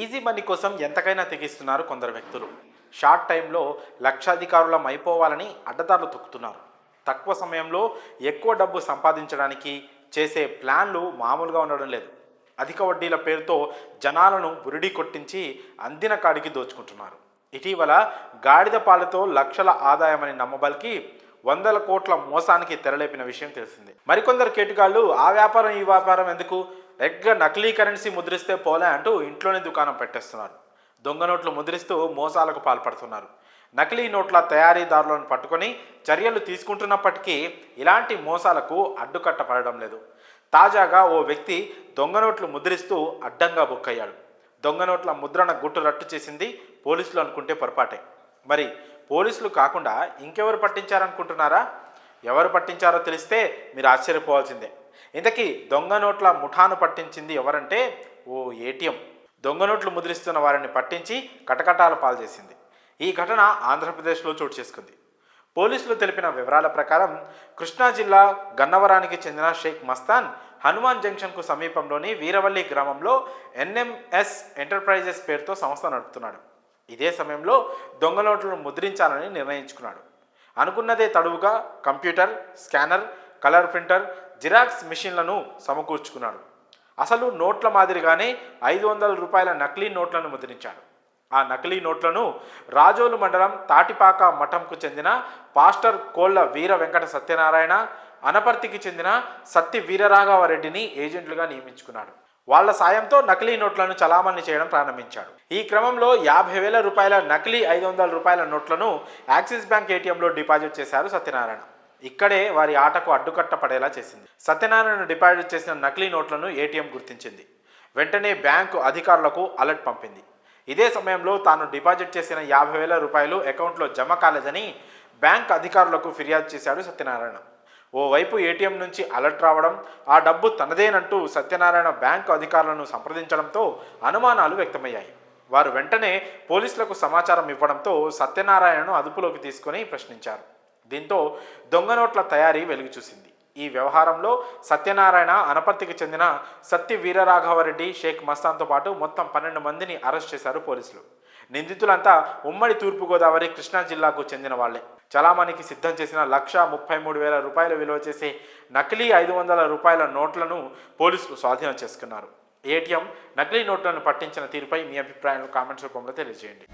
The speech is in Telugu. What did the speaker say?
ఈజీ మనీ కోసం ఎంతకైనా తెగిస్తున్నారు కొందరు వ్యక్తులు. షార్ట్ టైంలో లక్షాధికారులం అయిపోవాలని అడ్డదారులు తొక్కుతున్నారు. తక్కువ సమయంలో ఎక్కువ డబ్బు సంపాదించడానికి చేసే ప్లాన్లు మామూలుగా ఉండడం లేదు. అధిక వడ్డీల పేరుతో జనాలను బురిడి కొట్టించి అందిన కాడికి దోచుకుంటున్నారు. ఇటీవల గాడిద పాలతో లక్షల ఆదాయమని నమ్మబలికి వందల కోట్ల మోసానికి తెరలేపిన విషయం తెలిసిందే. మరికొందరు కేటుగాళ్ళు ఆ వ్యాపారం ఈ వ్యాపారం ఎందుకు, రెగ్గా నకిలీ కరెన్సీ ముద్రిస్తే పోలే అంటూ ఇంట్లోనే దుకాణం పెట్టేస్తున్నారు. దొంగ నోట్లు ముద్రిస్తూ మోసాలకు పాల్పడుతున్నారు. నకిలీ నోట్ల తయారీదారులను పట్టుకొని చర్యలు తీసుకుంటున్నప్పటికీ ఇలాంటి మోసాలకు అడ్డుకట్టపడడం లేదు. తాజాగా ఓ వ్యక్తి దొంగ నోట్లు ముద్రిస్తూ అడ్డంగా బుక్కయ్యాడు. దొంగ నోట్ల ముద్రణ గుట్టు రట్టు చేసింది పోలీసులు అనుకుంటే పొరపాటే. మరి పోలీసులు కాకుండా ఇంకెవరు పట్టించారనుకుంటున్నారా? ఎవరు పట్టించారో తెలిస్తే మీరు ఆశ్చర్యపోవాల్సిందే. ఇంతకీ దొంగ నోట్ల ముఠాను పట్టించింది ఎవరంటే ఓ ఏటీఎం. దొంగ నోట్లు ముద్రిస్తున్న వారిని పట్టించి కటకటాల పాలు చేసింది. ఈ ఘటన ఆంధ్రప్రదేశ్లో చోటు చేసుకుంది. పోలీసులు తెలిపిన వివరాల ప్రకారం కృష్ణా జిల్లా గన్నవరానికి చెందిన షేక్ మస్తాన్ హనుమాన్ జంక్షన్కు సమీపంలోని వీరవల్లి గ్రామంలో ఎన్ఎంఎస్ ఎంటర్ప్రైజెస్ పేరుతో సంస్థ నడుపుతున్నాడు. ఇదే సమయంలో దొంగ నోట్లను ముద్రించాలని నిర్ణయించుకున్నాడు. అనుకున్నదే తడువుగా computer, scanner, colour printer, xerox మిషన్లను సమకూర్చుకున్నాడు. అసలు నోట్ల మాదిరిగానే 500 రూపాయల నకిలీ నోట్లను ముద్రించాడు. ఆ నకిలీ నోట్లను రాజోలు మండలం తాటిపాక మఠంకు చెందిన పాస్టర్ కోళ్ల వీర వెంకట సత్యనారాయణ, అనపర్తికి చెందిన సత్తి వీరరాఘవరెడ్డిని ఏజెంట్లుగా నియమించుకున్నాడు. వాళ్ల సాయంతో నకిలీ నోట్లను చలామణి చేయడం ప్రారంభించాడు. ఈ క్రమంలో 50,000 రూపాయల నకిలీ 500 రూపాయల నోట్లను యాక్సిస్ బ్యాంక్ ఏటీఎంలో డిపాజిట్ చేశారు సత్యనారాయణ. ఇక్కడే వారి ఆటకు అడ్డుకట్ట పడేలా చేసింది. సత్యనారాయణ డిపాజిట్ చేసిన నకిలీ నోట్లను ఏటీఎం గుర్తించింది. వెంటనే బ్యాంకు అధికారులకు అలర్ట్ పంపింది. ఇదే సమయంలో తాను డిపాజిట్ చేసిన 50,000 రూపాయలు అకౌంట్లో జమ కాలేదని బ్యాంక్ అధికారులకు ఫిర్యాదు చేశాడు సత్యనారాయణ. ఓవైపు ఏటీఎం నుంచి అలర్ట్ రావడం, ఆ డబ్బు తనదేనంటూ సత్యనారాయణ బ్యాంకు అధికారులను సంప్రదించడంతో అనుమానాలు వ్యక్తమయ్యాయి. వారు వెంటనే పోలీసులకు సమాచారం ఇవ్వడంతో సత్యనారాయణను అదుపులోకి తీసుకొని ప్రశ్నించారు. దీంతో దొంగ నోట్ల తయారీ వెలుగు చూసింది. ఈ వ్యవహారంలో సత్యనారాయణ, అనపర్తికి చెందిన సత్తి వీరరాఘవరెడ్డి, షేక్ మస్తాన్తో పాటు మొత్తం 12 మందిని అరెస్ట్ చేశారు పోలీసులు. నిందితులంతా ఉమ్మడి తూర్పుగోదావరి, కృష్ణా జిల్లాకు చెందిన వాళ్లే. చలామణికి సిద్ధం చేసిన 1,33,000 రూపాయల విలువ చేసే నకిలీ 500 రూపాయల నోట్లను పోలీసులు స్వాధీనం చేసుకున్నారు. ఏటీఎం నకిలీ నోట్లను పట్టించిన తీరుపై మీ అభిప్రాయాలను కామెంట్స్ రూపంలో తెలియజేయండి.